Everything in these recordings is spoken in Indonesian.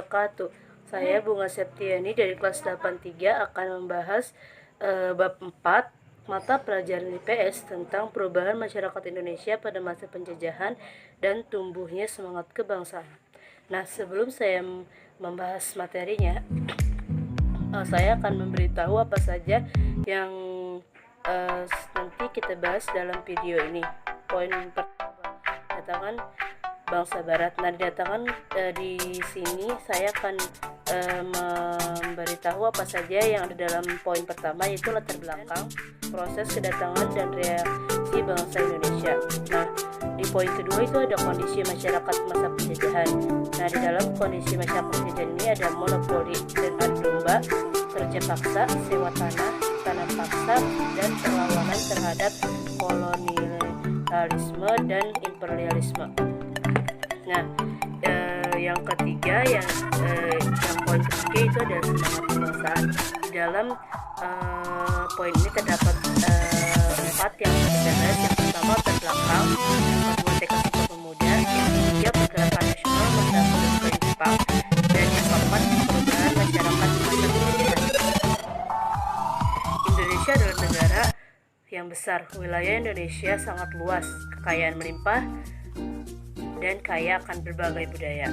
wabarakatuh. Saya Bunga Septiani dari kelas 83 akan membahas bab 4 mata pelajaran IPS tentang perubahan masyarakat Indonesia pada masa penjajahan dan tumbuhnya semangat kebangsaan. Nah, sebelum saya membahas materinya, saya akan memberitahu apa saja yang nanti kita bahas dalam video ini. Poin pertama, kedatangan bangsa Barat. Nah, kedatangan di sini saya akan memberitahu apa saja yang ada dalam poin pertama, yaitu latar belakang, proses kedatangan dan reaksi bangsa Indonesia. Nah, di poin kedua itu ada kondisi masyarakat masa penjajahan. Nah, di dalam kondisi masyarakat penjajahan ini ada monopoli dan adu domba, kerja paksa, sewa tanah, tanam paksa, dan perlawanan terhadap kolonialisme dan imperialisme. Nah, yang ketiga, yang poin ketiga itu adalah semangat kebangsaan. Di dalam poin ini terdapat 4 yang berbeda. Yang pertama latar belakang, yang kedua tekad Sumpah Pemuda, yang ketiga pergerakan nasional masa pendudukan Jepang, dan yang keempat perubahan masyarakat masa penjajahan. Indonesia adalah negara yang besar. Wilayah Indonesia sangat luas, kekayaan melimpah, dan kaya akan berbagai budaya.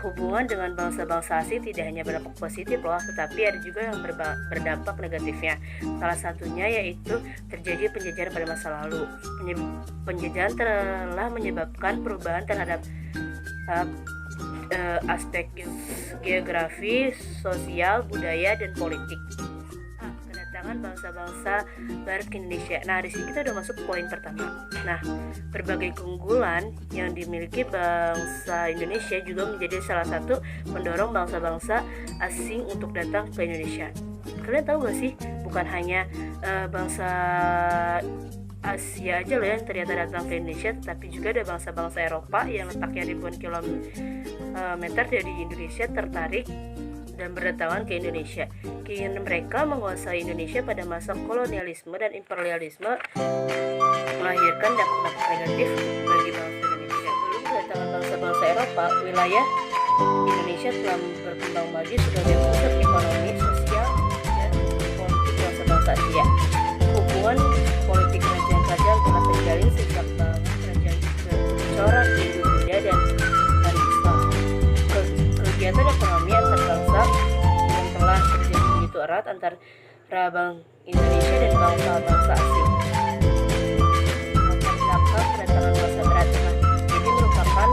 Hubungan dengan bangsa-bangsa asing tidak hanya berdampak positif loh, tetapi ada juga yang berdampak negatifnya. Salah satunya yaitu terjadi penjajahan pada masa lalu. Penjajahan telah menyebabkan perubahan terhadap aspek geografi, sosial, budaya, dan politik. Kedatangan bangsa-bangsa Barat ke Indonesia. Nah, di sini kita udah masuk poin pertama. Nah, berbagai keunggulan yang dimiliki bangsa Indonesia juga menjadi salah satu pendorong bangsa-bangsa asing untuk datang ke Indonesia. Kalian tahu gak sih, bukan hanya bangsa Asia aja loh yang ternyata datang ke Indonesia, tapi juga ada bangsa-bangsa Eropa yang letaknya ribuan kilometer dari Indonesia tertarik dan berdatangan ke Indonesia. Keinginan mereka menguasai Indonesia pada masa kolonialisme dan imperialisme melahirkan dampak-dampak negatif bagi bangsa Indonesia. Belum kedatangan bangsa-bangsa Eropa, wilayah Indonesia telah berkembang maju sebagai pusat ekonomi, sosial, dan politik bangsa-bangsa Asia. Hubungan politik kerajaan-kerajaan telah terjalin sejak bangun kerajaan bercorak di Indonesia dan dari Islam. Kegiatan ekonomi antar bangsa yang telah terjadi begitu erat antara Bang Indonesia dan bangsa-bangsa asing. Latar belakang kedatangan bangsa Barat. Ini merupakan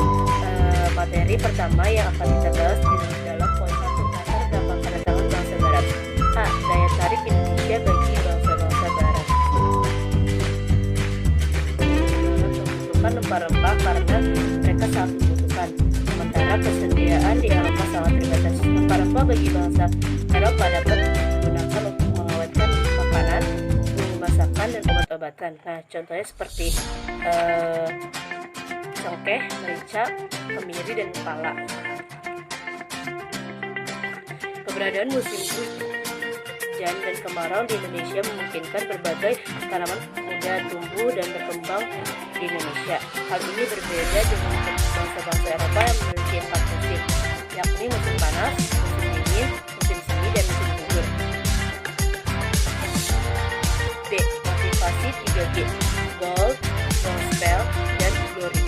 materi pertama yang akan kita bahas di dalam poin 1, latar belakang kedatangan bangsa Barat. A. Daya tarik Indonesia bagi bangsa-bangsa Barat. Membutuhkan rempah-rempah karena mereka sangat membutuhkan. Sementara kesediaan di Eropa sangat terbatas. Rempah-rempah bagi bangsa Eropa dapat digunakan untuk mengawetkan makanan, bumbu masakan, dan obat-obatan. Nah, contohnya seperti cengkeh, merica, kemiri, dan pala. Keberadaan musim hujan dan kemarau di Indonesia memungkinkan berbagai tanaman muda tumbuh dan berkembang di Indonesia. Hal ini berbeda dengan bangsa-bangsa Eropa yang memiliki 4 musim, yakni musim panas, musim dingin, musim semi, dan musim gugur. B. Motivasi 3G: Gold, Gospel, dan Glory.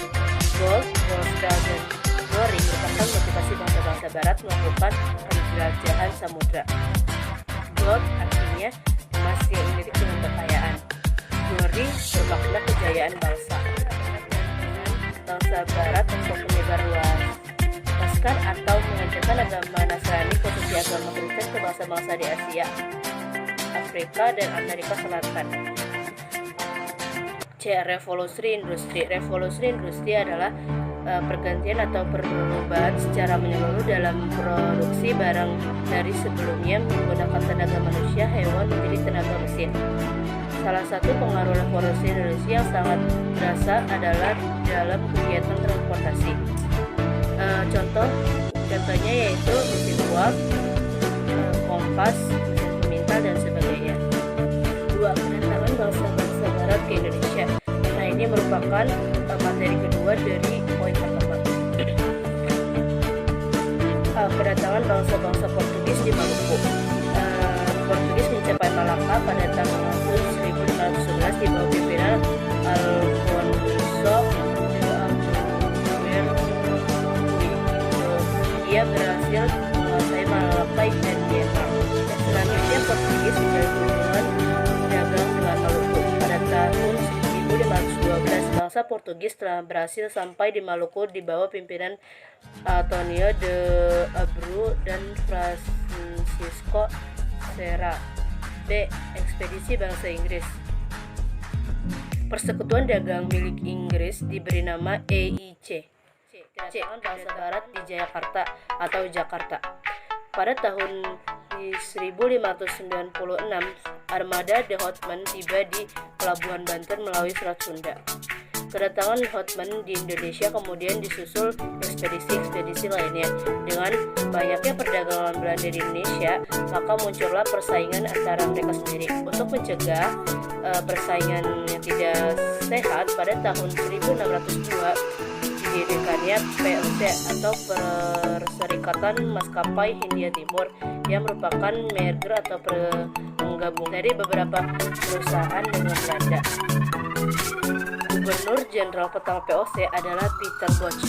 Gold, Gospel, dan Glory merupakan motivasi bangsa-bangsa Barat melakukan penjelajahan samudra. Gold artinya emas yang identik dengan kekayaan. Glory bermakna kejayaan bangsa. Bangsa Barat untuk menyebar luaskan atau mengajarkan agama Nasrani, khususnya agama Kristen, ke bangsa-bangsa di Asia, Afrika, dan Amerika Selatan. C. Revolusi industri. Revolusi industri adalah pergantian atau perubahan secara menyeluruh dalam produksi barang dari sebelumnya menggunakan tenaga manusia, hewan menjadi tenaga mesin. Salah satu pengaruh revolusi Indonesia yang sangat terasa adalah dalam kegiatan transportasi. Contohnya yaitu mesin uap, kompas, mesin pemintal, dan sebagainya. 2. Kedatangan bangsa-bangsa Barat ke Indonesia. Nah, ini merupakan materi kedua dari poin pertama. Kedatangan bangsa-bangsa Portugis di Maluku. Portugis mencapai Malaka pada tanggal 1511 di bawah pimpinan Alfonso de Albuquerque. Ia berhasil menguasai Malaka dan Jepang. Selanjutnya Portugis menjalin hubungan dagang dengan Maluku. Pada tahun 1512 bangsa Portugis telah berhasil sampai di Maluku di bawah pimpinan Antonio de Abreu dan Francisco Serra. B. Ekspedisi bangsa Inggris. Persekutuan dagang milik Inggris diberi nama EIC. Kedatangan bangsa Barat di Jayakarta atau Jakarta. Pada tahun 1596, armada de Houtman tiba di Pelabuhan Banten melalui Selat Sunda. Kedatangan Houtman di Indonesia kemudian disusul ekspedisi-ekspedisi lainnya. Dengan banyaknya perdagangan Belanda di Indonesia, maka muncullah persaingan antara mereka sendiri. Untuk mencegah persaingan yang tidak sehat, pada tahun 1602 didirikannya PLC atau Perserikatan Maskapai Hindia Timur, yang merupakan merger atau penggabung dari beberapa perusahaan dengan Belanda. Gubernur Jenderal pertama POC adalah Peter Bosch.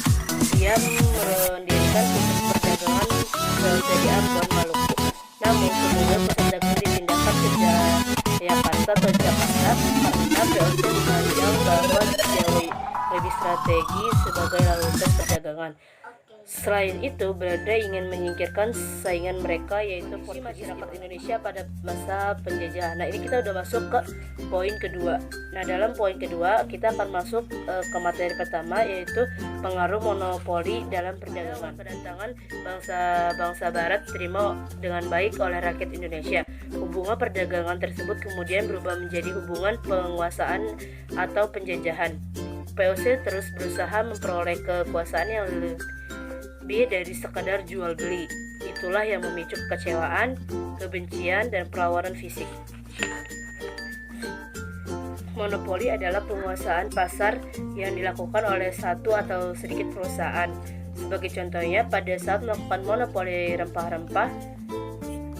Dia mendirikan pusat perdagangan POC di Ambon, Maluku. Namun kemudian pusat dagang dipindahkan ke Jakarta atau Jakarta karena POC memandang bahwa lebih strategi sebagai lalu lintas perdagangan. Selain itu, Belanda ingin menyingkirkan saingan mereka, yaitu masyarakat Indonesia pada masa penjajahan. Nah, ini kita udah masuk ke poin kedua. Nah, dalam poin kedua kita akan masuk ke materi pertama, yaitu pengaruh monopoli dalam perdagangan. Kedatangan bangsa Barat diterima dengan baik oleh rakyat Indonesia. Hubungan perdagangan tersebut kemudian berubah menjadi hubungan penguasaan atau penjajahan. POC terus berusaha memperoleh kekuasaan yang lebih dari sekadar jual beli. Itulah yang memicu kekecewaan, kebencian, dan perlawanan fisik. Monopoli adalah penguasaan pasar yang dilakukan oleh satu atau sedikit perusahaan. Sebagai contohnya, pada saat melakukan monopoli rempah-rempah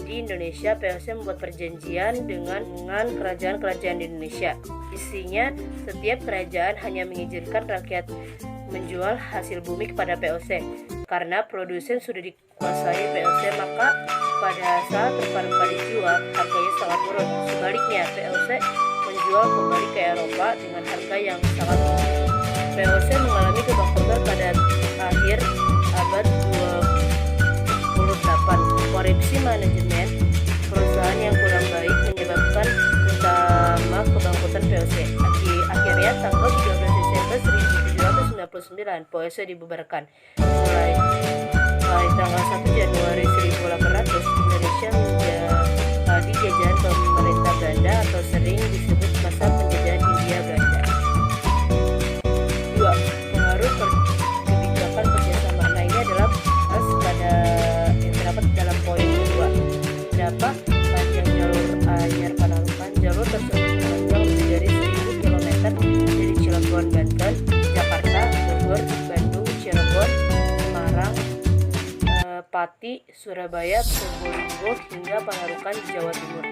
di Indonesia, POC membuat perjanjian dengan kerajaan-kerajaan di Indonesia. Isinya, setiap kerajaan hanya mengizinkan rakyat menjual hasil bumi kepada POC. Karena produsen sudah dikuasai POC, maka pada saat rempah-rempah dijual, harganya sangat turun. Sebaliknya, POC menjual kembali ke Eropa dengan harga yang sangat tinggi. POC mengalami kebangkrutan pada akhir abad 28. Korupsi manajemen perusahaan yang kurang baik menyebabkan utama kebangkrutan POC. Akhirnya tanggal 13 Desember 1799 POC dibubarkan. Mulai tanggal 1 Januari 1800 Indonesia menjadi jajahan pemerintah Belanda atau sering disebut masa penjajahan Hindia Belanda. 2. Pengaruh kebijakan kerjasama. Nah, ini adalah pada yang terdapat dalam poin kedua. Terdapat panjang jalur Anyar Panarukan. Jalur tersebut panjang lebih dari 1000 km dari Cilegon, Banten, Jakarta, Bogor, Bandung, Cirebon, Semarang, Pati, Surabaya, Probolinggo hingga Panarukan di Jawa Timur.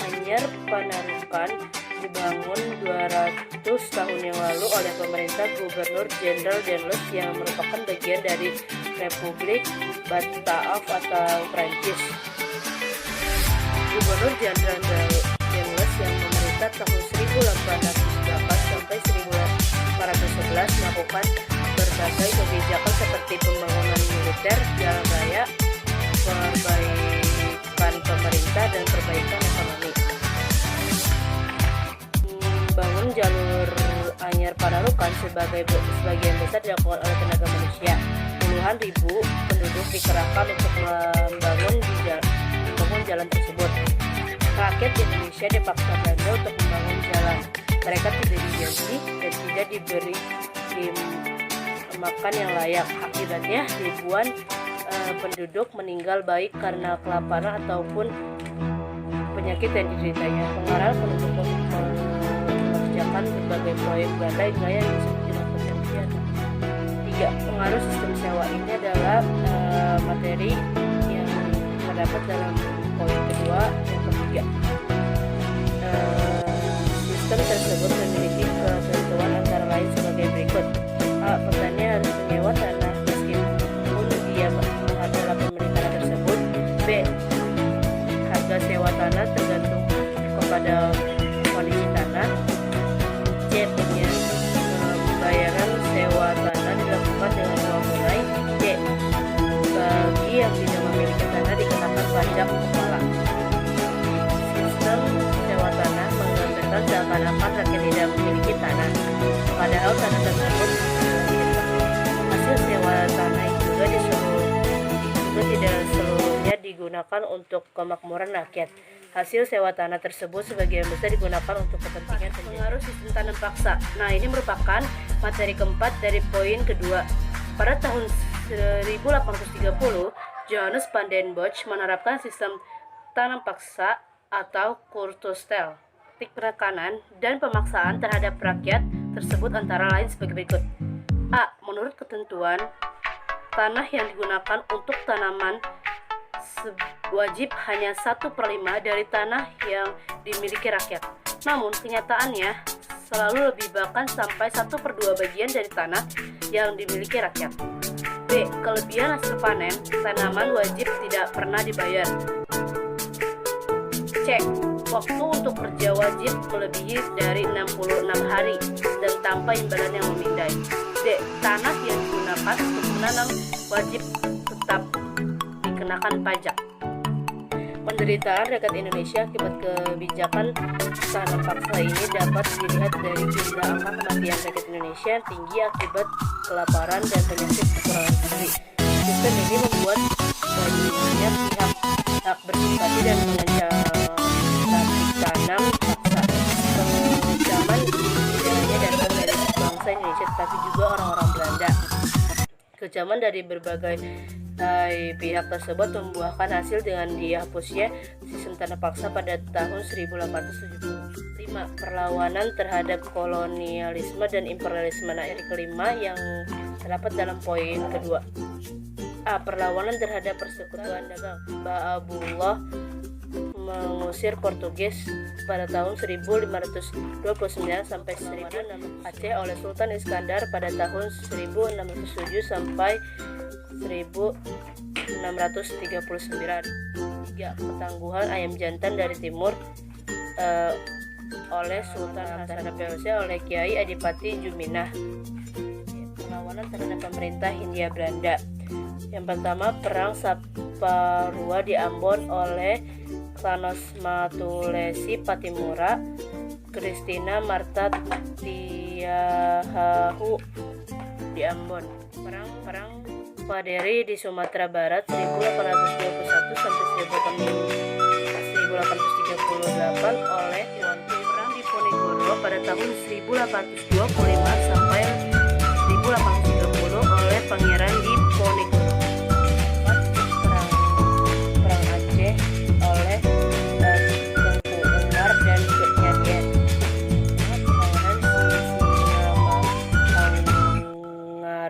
Anyar Panarukan dibangun 200 tahun yang lalu oleh pemerintah Gubernur Jenderal Denles yang merupakan bagian dari Republik Bataaf atau Prancis. Gubernur Jenderal Denles yang memerintah tahun 1808 sampai 1811 melakukan berbagai kebijakan seperti pembangunan militer, jalan raya, perbaikan pemerintah, dan perbaikan ekonomi. Bangun jalur Anyar Panarukan sebagian besar dilakukan oleh tenaga manusia. Puluhan ribu penduduk dikerahkan untuk membangun jalan tersebut. Rakyat Indonesia dipaksa Belanda untuk membangun jalan. Mereka tidak digaji dan tidak diberi makan yang layak. Akibatnya ribuan penduduk meninggal baik karena kelaparan ataupun penyakit yang dideritanya. Pengarang untuk mengerjakan berbagai proyek Belanda yang disebut dengan perjanjian. 3. Pengaruh sistem sewa. Ini adalah materi yang terdapat dalam poin kedua yang ketiga. Sistem tersebut memiliki ketentuan antara lain sebagai berikut. A. Petani harus menyewa tanah meskipun dia adalah pemilik tanah tersebut. B. Harga sewa tanah tergantung kepada kondisi tanah. C. Pembayaran sewa tanah dilakukan dengan uang tunai. D. Bagi yang tidak memiliki tanah dikenakan pajak kepala. Sistem sewa tanah menggambarkan seakan-akan rakyat tidak memiliki tanah, padahal tanah tersebut hasil sewa tanah juga tidak seluruhnya digunakan untuk kemakmuran rakyat. Hasil sewa tanah tersebut sebagian besar digunakan untuk kepentingan pengaruh sistem tanam paksa. Nah, ini merupakan materi keempat dari poin kedua. Pada tahun 1830, Johannes van den Bosch menerapkan sistem tanam paksa atau kurtostel. Teknik penekanan dan pemaksaan terhadap rakyat tersebut antara lain sebagai berikut. A. Menurut ketentuan, tanah yang digunakan untuk tanaman wajib hanya 1/5 dari tanah yang dimiliki rakyat. Namun kenyataannya selalu lebih, bahkan sampai 1/2 bagian dari tanah yang dimiliki rakyat. B. Kelebihan hasil panen tanaman wajib tidak pernah dibayar. C. Waktu untuk kerja wajib melebihi dari 66 hari dan tanpa imbalan yang memindai. D. Tanah yang digunakan untuk menanam wajib tetap dikenakan pajak. Penderitaan rakyat Indonesia akibat kebijakan tanam paksa ini dapat dilihat dari jumlah angka kematian rakyat Indonesia yang tinggi akibat kelaparan dan penyakit kekurangan gizi. Sistem ini membuat banyak pihak hak bersimpati dan mengejar tanam paksa. Pengecaman tidak hanya datang dari bangsa Indonesia tetapi juga orang-orang Belanda. Kecaman dari berbagai pihak tersebut membuahkan hasil dengan dihapusnya sistem tanah paksa pada tahun 1875. Perlawanan terhadap kolonialisme dan imperialisme. Nah, ini kelima yang terdapat dalam poin kedua. A. Perlawanan terhadap persekutuan dagang. Ba'abullah mengusir Portugis pada tahun 1529 sampai 1600. Aceh oleh Sultan Iskandar pada tahun 1607 sampai 1639. 3. Ketangguhan ayam jantan dari timur oleh Sultan Hasan POC oleh Kiai Adipati Juminah. Perlawanan terhadap pemerintah Hindia Belanda. Yang pertama, Perang Saparua di Ambon oleh Thanos Matulesi Patimura, Kristina Marta Tiahahu di Ambon. Perang Paderi di Sumatera Barat 1821 sampai 1838 oleh Tuan Perang di Ponegoro pada tahun 1825 sampai 1830 oleh Pangeran di Ponegoro. Perang Aceh oleh Tengku Umar dan Nyadien. Pangeran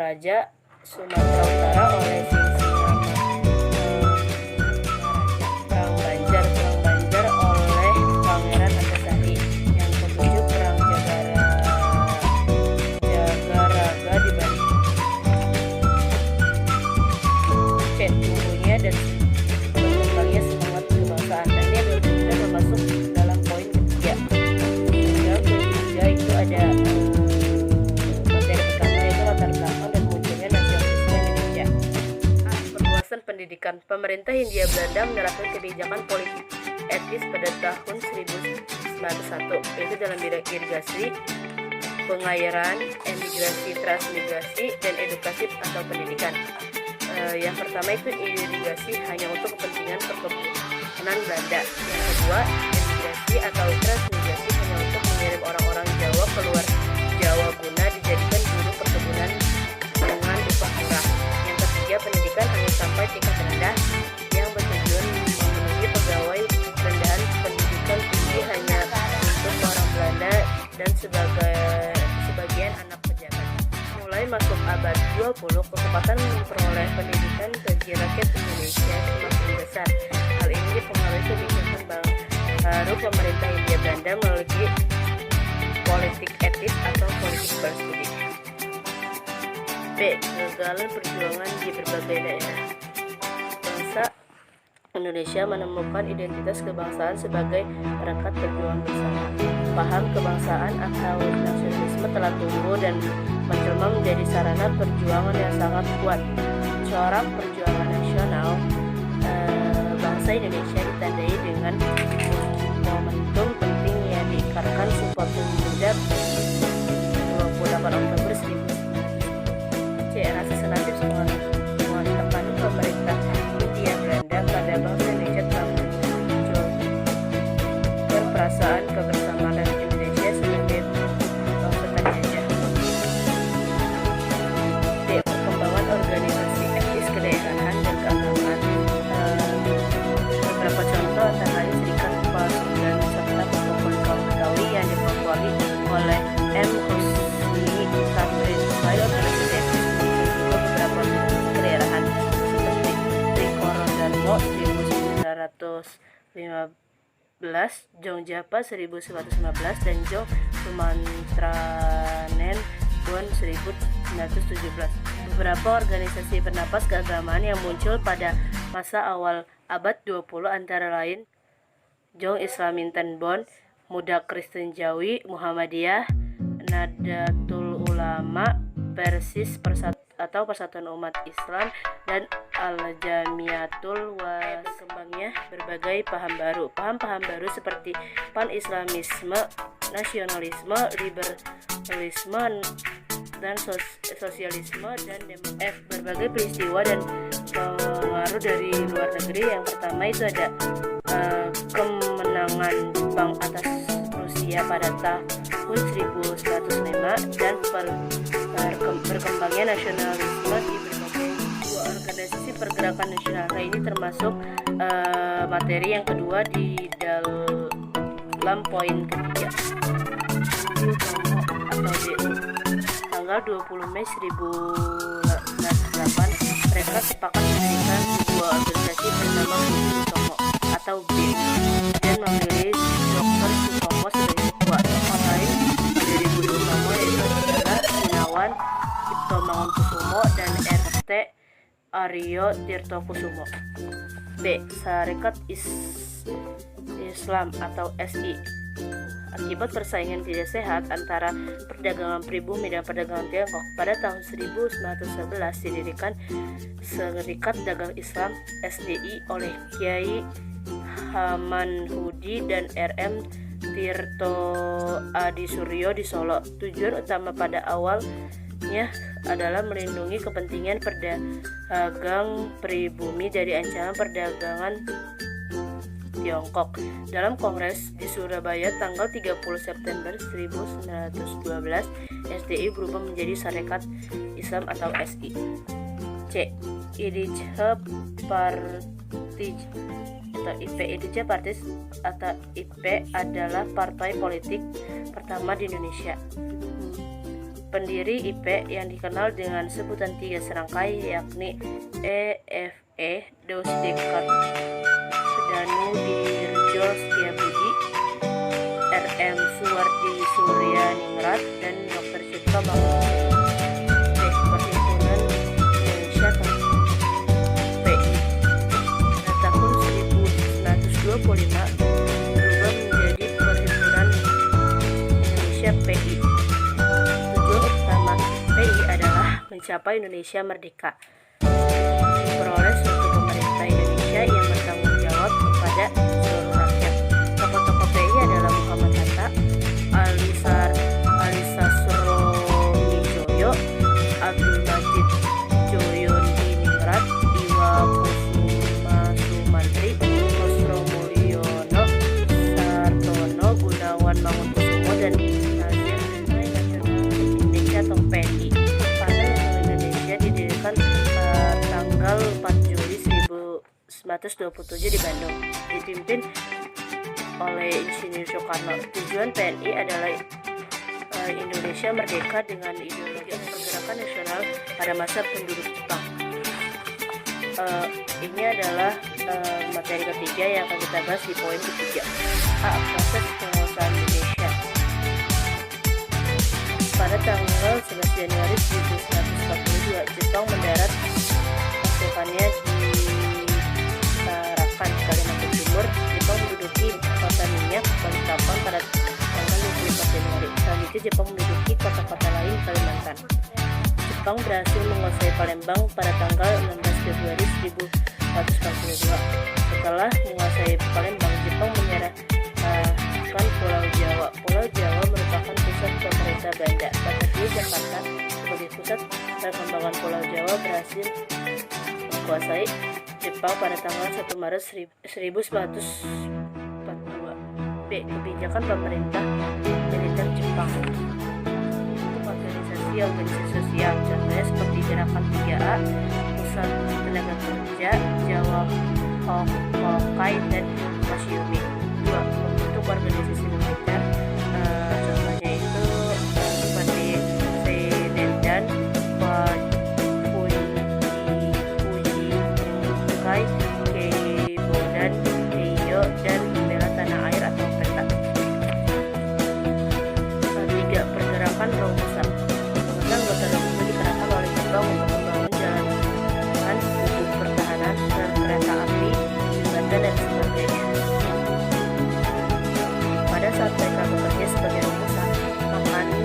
Raja Sumatera Utara oleh Perang Banjar oleh Pangeran Antasari. Yang ketujuh, Perang Jagaraga di Bali. C. Tumbuhnya dan berkembangnya semangat kebangsaan. Nah, ini sudah termasuk dalam poin ketiga. Dalam poin ketiga itu ada materi pertama yaitu latar belakang dan munculnya nasionalisme Indonesia. Perluasan pendidikan. Pemerintah Hindia Belanda menerapkan kebijakan politik etis pada tahun 1901 yaitu dalam bidang irigasi, pengairan, emigrasi, transmigrasi, dan edukasi atau pendidikan. Yang pertama itu irigasi hanya untuk kepentingan perkebunan Belanda. Yang kedua, emigrasi atau transmigrasi hanya untuk mengirim orang-orang Jawa keluar Jawa guna dijadikan buruh perkebunan dengan upah murah. Yang ketiga, pendidikan hanya sampai tingkat rendah yang bertujuan memenuhi pegawai rendahan. Pendidikan tinggi hanya untuk orang Belanda dan sebagian anak pejabat. Mulai masuk abad 2020, kesempatan memperoleh pendidikan bagi rakyat Indonesia semakin besar. Hal ini dipengaruhi kebijakan baru pemerintah Hindia Belanda melalui politik etis atau politik berstudi. B. Kegagalan perjuangan di berbagai daerah. Bangsa Indonesia menemukan identitas kebangsaan sebagai perangkat perjuangan bersama. Paham kebangsaan atau nasionalisme telah tumbuh dan menjelma menjadi sarana perjuangan yang sangat kuat. Corak perjuangan nasional bangsa Indonesia ditandai dengan momentum penting yang diikarkan Sumpah Pemuda 28 Oktober 1945. C. Rasa senatif mengatakan pemerintah Hindia Belanda pada bangsa Indonesia telah menunjukkan perasaan kebersamaan Indonesia sebagai bangsa terjajah. D. Perkembangan organisasi etnis kedaerahan dan keagamaan. Beberapa contoh antara lain Serikat Pasundan serta Perkumpulan Kaum Betawi yang diketuai oleh M. Husni Tamrin. Selain organisasi etnis, juga beberapa organisasi kedaerahan seperti Trikoro Darmo 1915, Jong Japa 1915, dan Jong Sumantranen Bon 1917. Beberapa organisasi bernapas keagamaan yang muncul pada masa awal abad 20 antara lain Jong Islaminten Bon, Muda Kristen Jawi, Muhammadiyah, Nadatul Ulama, Persis atau Persatuan Umat Islam, dan Al-Jamiatul Wa. Berkembangnya berbagai paham baru. Paham-paham baru seperti pan-islamisme, nasionalisme, liberalisme, dan sosialisme, dan berbagai peristiwa dan pengaruh dari luar negeri. Yang pertama itu ada kemenangan Jepang atas Rusia pada tahun 1905 dan berkembangnya nasionalisme di berbagai dua organisasi pergerakan nasional. Nah, ini termasuk materi yang kedua di dalam poin ketiga. Atau DU. Tanggal 20 Mei 1908 mereka sepakat mendirikan sebuah organisasi bernama Budi Utomo atau B dan memilih Dr. Sutomo sebagai ketua. Tokoh lain dari Budi Utomo yaitu adalah Gunawan Iptomangunkusumo dan RT Aryo Tirtokusumo. B. Sarekat Islam atau SI. Akibat persaingan tidak sehat antara perdagangan pribumi dan perdagangan Tiongkok, pada tahun 1911 didirikan Serikat Dagang Islam SDI oleh Kiai Hamanhudi dan RM Tirto Adi Suryo di Solo. Tujuan utama pada awalnya adalah melindungi kepentingan pedagang pribumi dari ancaman perdagangan Tiongkok. Dalam kongres di Surabaya tanggal 30 September 1912, SDI berubah menjadi Sarekat Islam atau SI. C. Idijhe Partij atau IP. Idijhe Partij atau IP adalah partai politik pertama di Indonesia. Pendiri IP yang dikenal dengan sebutan 3 serangkai yakni EFE, Daus Dekar, Danu Dirjo Setiabudi, RM Suwardi Suryaningrat, dan Dr. Cipto Mangunkusumo. B. Perhimpunan Indonesia atau PI. Pada tahun 1925 berubah menjadi Perhimpunan Indonesia PI. Tujuan utama PI adalah mencapai Indonesia merdeka, memperoleh suatu pemerintah Indonesia yang bertanggung jawab kepada seluruh rakyat. Tokoh-tokoh PI adalah Muhammad Hatta, Alisa Suromijoyo, Abdul Majid Joyondiningrat, Iwa Kusuma Sumantri, Kusro Mulyono, Sartono, Gunawan Mangunkusumo, dan Nazir Indonesia atau PNI. Partai Indonesia didirikan tanggal 4 Juli 1927 di Bandung, dipimpin oleh Insinyur Soekarno. Tujuan PNI adalah Indonesia merdeka dengan ideologi pergerakan nasional pada masa penduduk Jepang. Ini adalah materi ketiga yang akan kita bahas di poin ketiga. Proses penguasaan Indonesia. Pada tanggal 11 Januari 1942, Jepang mendarat pasukannya di Tarakan, Kalimantan Timur. Jepang menduduki kota minyak Balikpapan pada tanggal 24 Januari. Selanjutnya Jepang menduduki kota-kota lain Kalimantan. Jepang berhasil menguasai Palembang pada tanggal 16 Februari 1442. Setelah menguasai Palembang, Jepang menyerahkan Pulau Jawa. Pulau Jawa merupakan pusat pemerintah Belanda. Batavia, Jakarta sebagai pusat perkembangan Pulau Jawa berhasil dikuasai Jepang pada tanggal 1 Maret 1942. B. Kebijakan pemerintah militer Jepang. Organisasi sosial, contohnya seperti Gerakan 3A, Pusat Tenaga Kerja, Jawa Hokai, dan Masyumi. 2. Membentuk organisasi militer, contohnya itu seperti Seidendan, Fuji Kai, Keibodan, Keiyo, dan Bela Tanah Air atau PETA. 3. Pergerakan Romusa. Anggota Romusa dikerahkan oleh Jepang untuk membangun jalan hubung pertahanan, kereta api, jembatan, dan sebagainya. Pada saat mereka bekerja sebagai Romusa, makanan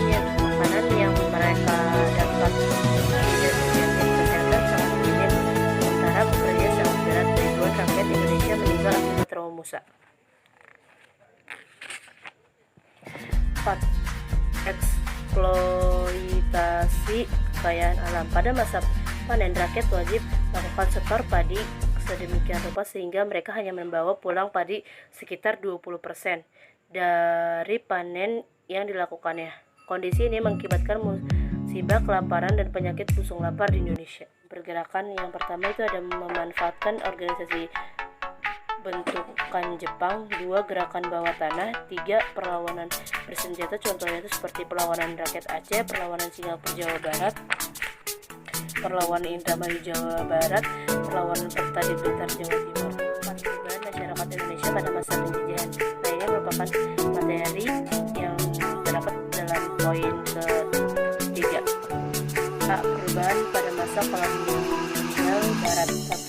yang mereka dapat tidak terjamin, kesehatan sangat minim, sementara bekerja sangat berat. Ribuan rakyat Indonesia meninggal akibat Romusa. 4. Eksploitasi kekayaan alam. Pada masa panen, rakyat wajib melakukan setor padi sedemikian rupa sehingga mereka hanya membawa pulang padi sekitar 20% dari panen yang dilakukannya. Kondisi ini mengakibatkan musibah kelaparan dan penyakit busung lapar di Indonesia. Pergerakan yang pertama itu ada memanfaatkan organisasi bentukan Jepang. 2. Gerakan bawah tanah. 3. Perlawanan bersenjata, contohnya itu seperti perlawanan rakyat Aceh, perlawanan Singapura Jawa Barat, perlawanan Indramayu Jawa Barat, perlawanan Perta di Blitar Jawa Timur. 4. Perubahan masyarakat Indonesia pada masa penjajahan. Nah, ini merupakan materi yang terdapat dalam poin ketiga. A. Perubahan pada masa kolonial Barat. 1.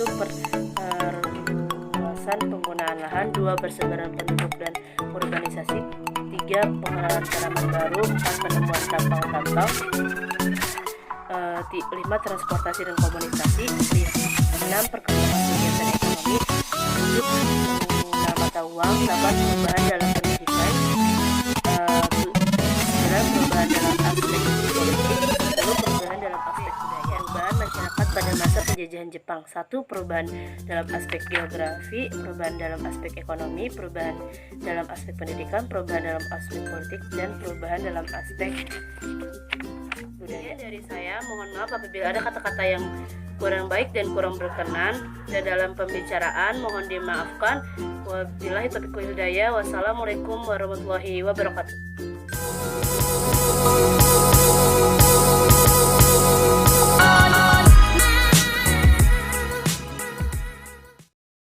Penggunaan lahan. 2. Persebaran penduduk dan urbanisasi. 3. Pengenalan tanaman baru. 4. Penemuan tambang-tambang. 5. Transportasi dan komunikasi. 6. Perkembangan kegiatan ekonomi. 7. Penggunaan mata uang. 8. Perubahan dalam pendidikan. 9. Perubahan dalam aspek politik. 10. Perubahan dalam aspek budaya. Perubahan masyarakat pada masa penjajahan Jepang. 1. Perubahan dalam aspek geografi, perubahan dalam aspek ekonomi, perubahan dalam aspek pendidikan, perubahan dalam aspek politik, dan perubahan dalam aspek budaya. Dari saya, mohon maaf apabila ada kata-kata yang kurang baik dan kurang berkenan dan dalam pembicaraan, mohon dimaafkan. Wabillahi taufiq wal hidayah. Wassalamualaikum warahmatullahi wabarakatuh.